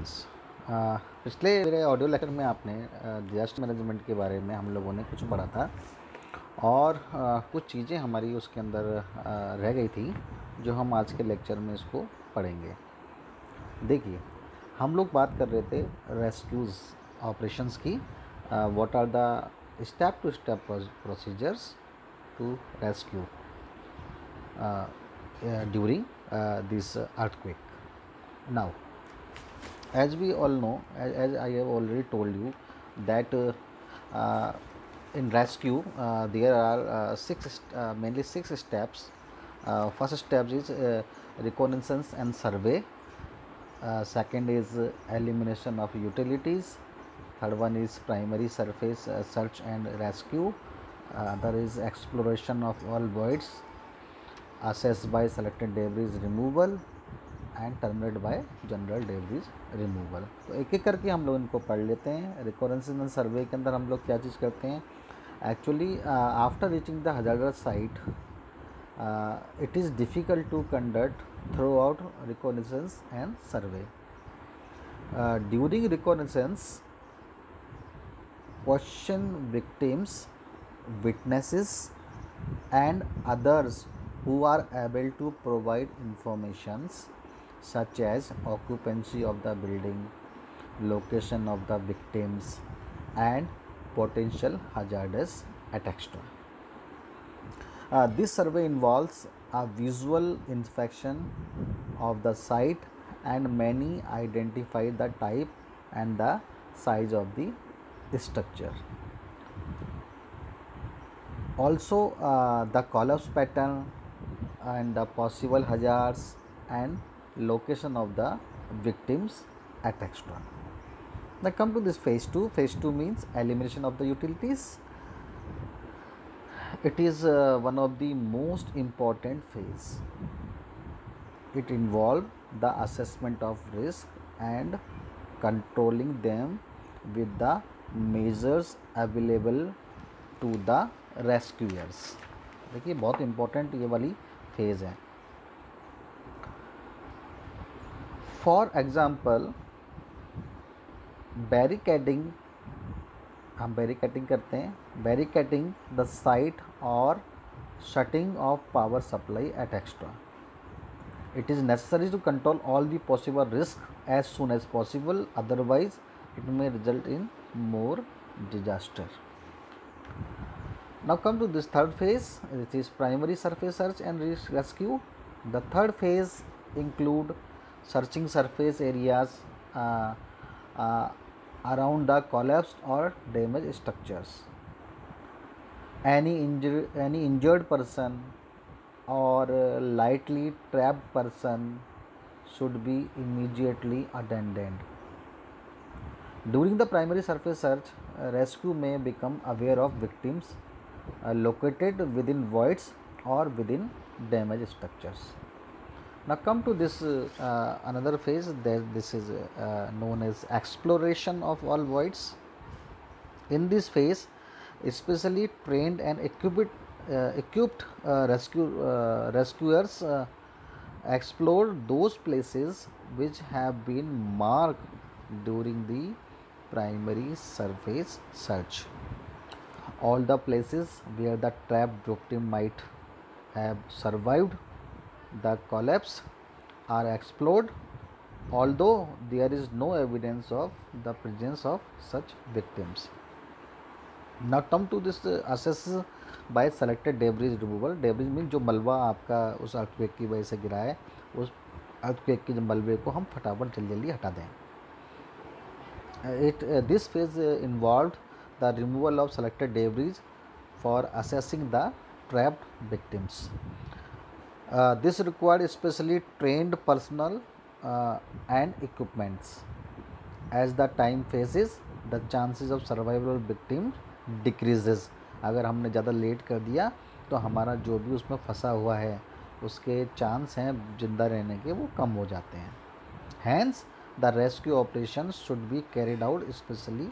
Friends, पिछले मेरे audio lecture में आपने डिजास्टर मैनेजमेंट के बारे में हम लोगों ने कुछ पढ़ा था और कुछ चीज़ें हमारी उसके अंदर रह गई थी जो हम आज के लेक्चर में इसको पढ़ेंगे। देखिए, हम लोग बात कर रहे थे रेस्क्यूज़ ऑपरेशंस की। What are the step to step procedures to rescue during this earthquake. Now, as we all know, as I have already told you, that in rescue there are mainly six steps. First step is reconnaissance and survey. Second is elimination of utilities. Third one is primary surface search and rescue. Other is exploration of all voids, assessed by selected debris removal and terminate bye general debris removal. तो एक एक करके हम लोग इनको पढ़ लेते हैं। रिकॉरेंस सर्वे के अंदर हम लोग क्या चीज़ करते हैं, actually after reaching the hazards site it is difficult to conduct throughout reconnaissance and survey. During reconnaissance question victims, witnesses and others who are able to provide informations such as occupancy of the building, location of the victims and potential hazardous etc. This survey involves a visual inspection of the site and many identify the type and the size of the structure. Also the collapse pattern and the possible hazards and location of the victims etc. Now come to this phase 2. Phase 2 means elimination of the utilities. It is one of the most important phase. It involves the assessment of risk and controlling them with the measures available to the rescuers. देखिए, बहुत important ये वाली phase है। For example barricading, हम barricading करते हैं, barricading the site और shutting off power supply at extra. It is necessary to control all the possible risk as soon as possible, otherwise it may result in more disaster. Now come to this third phase, which is primary surface search and rescue. The third phase include searching surface areas around the collapsed or damaged structures. Any injured person or lightly trapped person should be immediately attended. During the primary surface search, rescue may become aware of victims located within voids or within damaged structures. Now come to this another phase. This is known as exploration of all voids. In this phase, especially trained and equipped rescuers explore those places which have been marked during the primary surface search. All the places where the trapped victim might have survived the collapse are explored, although there is no evidence of the presence of such victims. Now come to this assess by selected debris removal. Debris means जो मलबा आपका उस earthquake की वजह से गिरा है, उस अर्थक्वेक के मलबे को हम फटाफट जल्दी हटा दें. This phase involved the removal of selected debris for assessing the trapped victims. This required especially trained personnel and equipments. As the time passes, the chances of survival of victims decreases. अगर हमने ज़्यादा late कर दिया तो हमारा जो भी उसमें फंसा हुआ है उसके चांस हैं जिंदा रहने के वो कम हो जाते हैं. Hence, the rescue operations should be carried out especially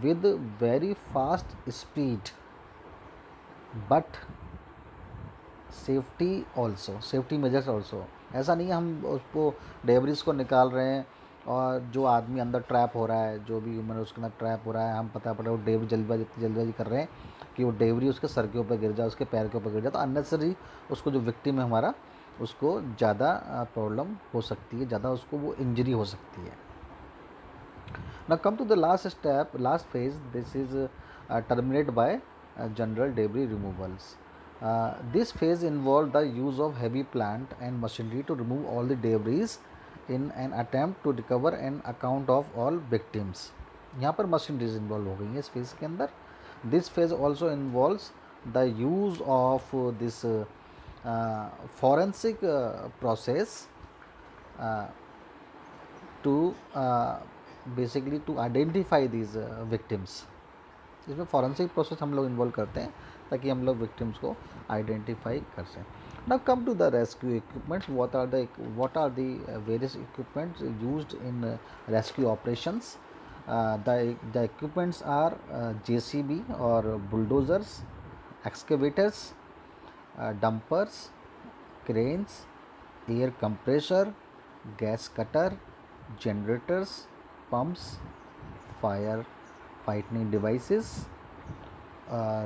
with very fast speed, but safety measures also ऐसा नहीं है हम उसको डेबरीज को निकाल रहे हैं और जो आदमी अंदर ट्रैप हो रहा है, जो भी ह्यूमन उसके अंदर ट्रैप हो रहा है, हम पता पड़ा वो डेबरी जल्दबाजी कर रहे हैं कि वो डेबरी उसके सर के ऊपर गिर जाए, उसके पैर के ऊपर गिर जाए, तो अननेसेसरी उसको जो विक्टिम है हमारा, उसको ज़्यादा प्रॉब्लम हो सकती है, ज़्यादा उसको वो इंजरी हो सकती है। Now come to the last step, last phase. This is terminated by general debris removals. This phase involved the use of heavy plant and machinery to remove all the debris in an attempt to recover an account of all victims. यहाँ पर machineries involve हो गई हैं इस phase के अंदर. This phase also involves the use of this forensic process to basically to identify these victims. इसमें forensic process हम लोग इन्वॉल्व करते हैं ताकि हम लोग विक्टिम्स को आइडेंटिफाई कर सकें. Now come to the rescue equipments. What are the various equipments used in rescue operations. The equipments are JCB और bulldozers, excavators, dumpers, cranes, air compressor, gas cutter, generators, pumps, fire fighting devices,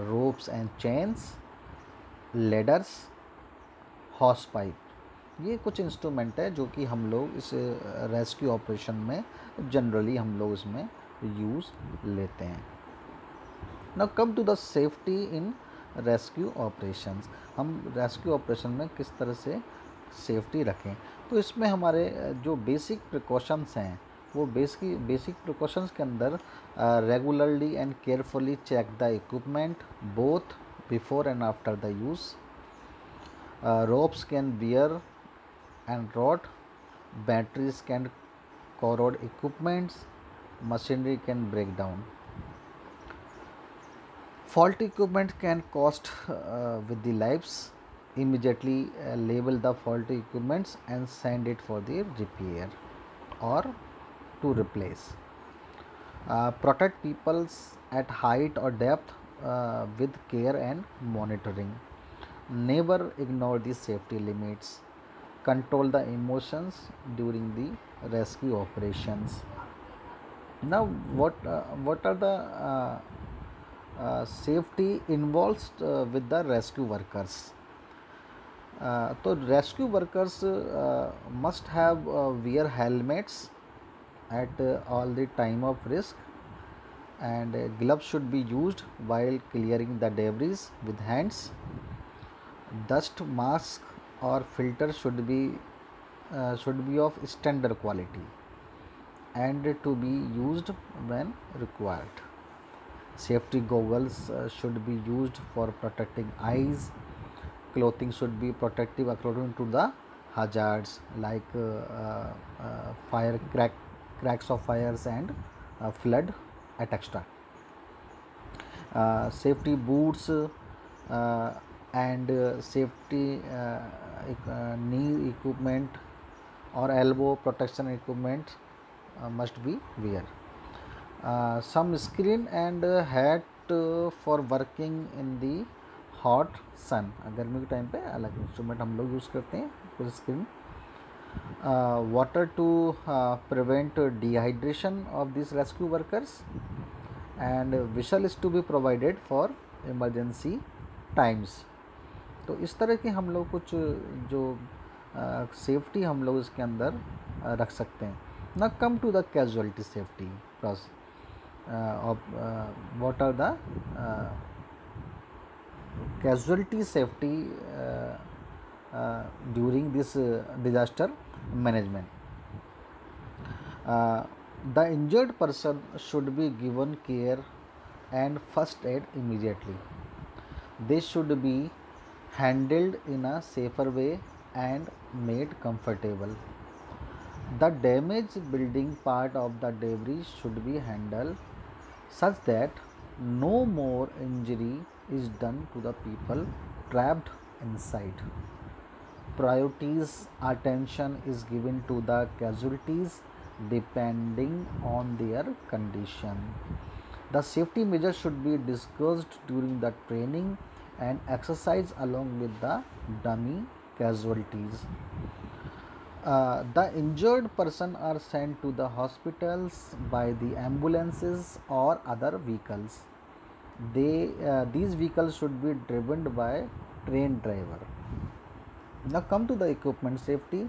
ropes and chains, ladders, hose pipe. ये कुछ instrument है जो कि हम लोग इस rescue operation में जनरली हम लोग इसमें यूज़ लेते हैं. Now come to the safety in rescue operations. हम रेस्क्यू ऑपरेशन में किस तरह से सेफ्टी रखें, तो इसमें हमारे जो बेसिक प्रिकॉशंस हैं वो बेसिक प्रिकॉशंस के अंदर regularly and carefully check the equipment both before and after the use. Ropes can wear and rot, batteries can corrode equipments, machinery can break down. Faulty equipment can cost with the lives. Immediately label the faulty equipments and send it for the repair or to replace. Protect people at height or depth with care and monitoring. Never ignore the safety limits. Control the emotions during the rescue operations. Now, what are the safety involved with the rescue workers? So rescue workers must have wear helmets at all the time of risk, and gloves should be used while clearing the debris with hands. Dust mask or filter should be of standard quality and to be used when required. Safety goggles should be used for protecting eyes. Clothing should be protective according to the hazards like cracks of fires and flood, etc. Safety boots and safety knee equipment or elbow protection equipment must be wear. Some screen and hat for working in the hot sun. गर्मी के time पे अलग instrument हम लोग use करते हैं. कुछ screen. Water to prevent dehydration of this rescue workers and whistle is to be provided for emergency times. तो इस तरह के हम लोग कुछ जो सेफ्टी हम लोग इसके अंदर रख सकते हैं. ना come to the casualty safety plus what are the casualty safety during this disaster management. The injured person should be given care and first aid immediately. They should be handled in a safer way and made comfortable. The damaged building part of the debris should be handled such that no more injury is done to the people trapped inside. Priorities attention is given to the casualties depending on their condition. The safety measures should be discussed during the training and exercise along with the dummy casualties. The injured person are sent to the hospitals by the ambulances or other vehicles. These vehicles should be driven by trained driver. Now come to the equipment safety.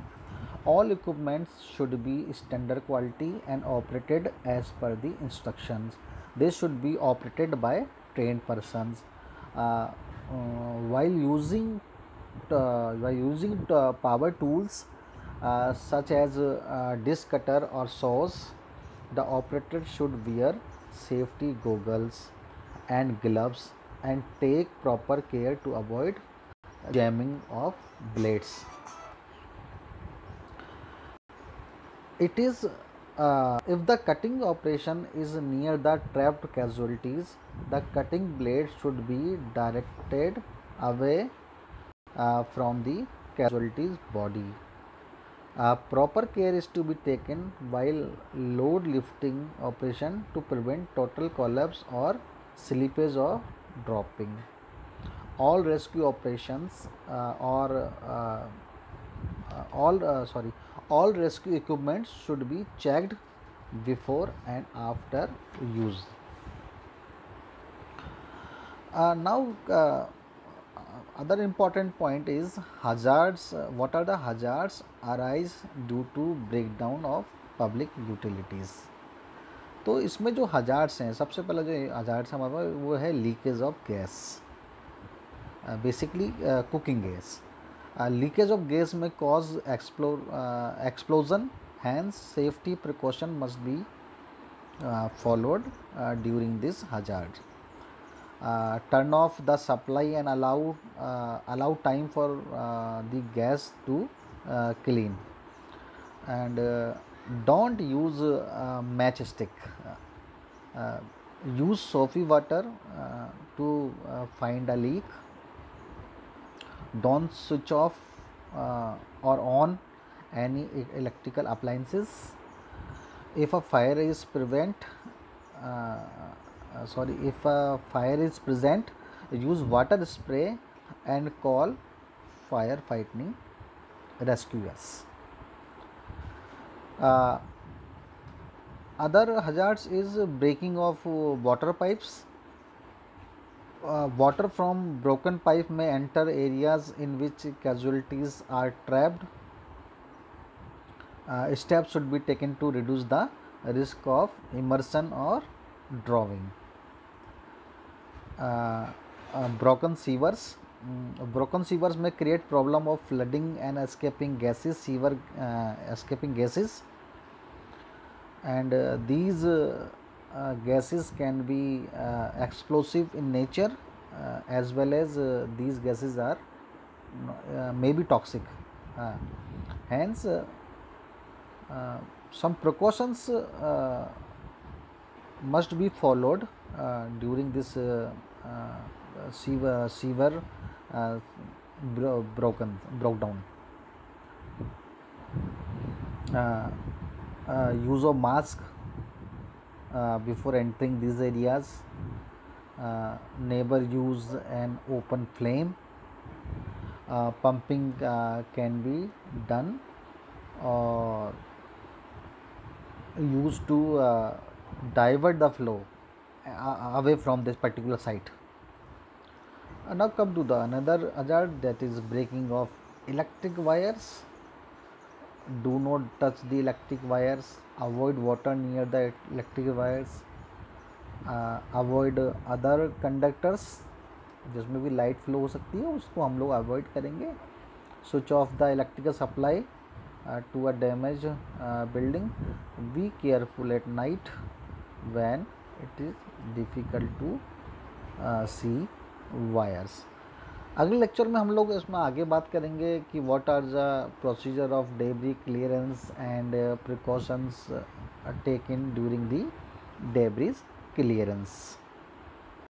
All equipments should be standard quality and operated as per the instructions. They should be operated by trained persons. Uh, while using power tools such as disc cutter or saws, the operator should wear safety goggles and gloves and take proper care to avoid jamming of blades. It is if the cutting operation is near the trapped casualties, the cutting blade should be directed away from the casualty's body. Proper care is to be taken while load lifting operation to prevent total collapse or slippage or dropping. All rescue operations or all sorry all rescue equipment should be checked before and after use. Now other important point is hazards. What are the hazards arise due to breakdown of public utilities? तो इसमें जो hazards हैं, सबसे पहला जो hazards हमारे पास वो है leakage of gas, basically cooking gas. Leakage of gas may cause explosion, hence safety precaution must be followed during this hazard. Turn off the supply and allow time for the gas to clean, and don't use matchstick. Use soapy water to find a leak. Don't switch off or on any electrical appliances. If a fire is present, use water spray and call fire fighting rescuers. Other hazards is breaking of water pipes. Water from broken pipe may enter areas in which casualties are trapped. Steps should be taken to reduce the risk of immersion or drowning. Broken sewers. Broken sewers may create problem of flooding and escaping gases, and these gases can be explosive in nature, as well as these gases are may be toxic. Hence, some precautions must be followed during this sewer broke down. Use of mask before entering these areas. Never use an open flame. Pumping can be done or used to divert the flow away from this particular site. Now come to the another hazard, that is breaking of electric wires. Do not touch the electric wires. Avoid water near the electric wires. Avoid other conductors जिसमें भी light flow हो सकती है, उसको हम लोग avoid करेंगे. Switch off the electrical supply to a damaged building. Be careful at night when it is difficult to see wires. अगले लेक्चर में हम लोग इसमें आगे बात करेंगे कि what are the procedure of debris clearance and precautions taken during the debris clearance.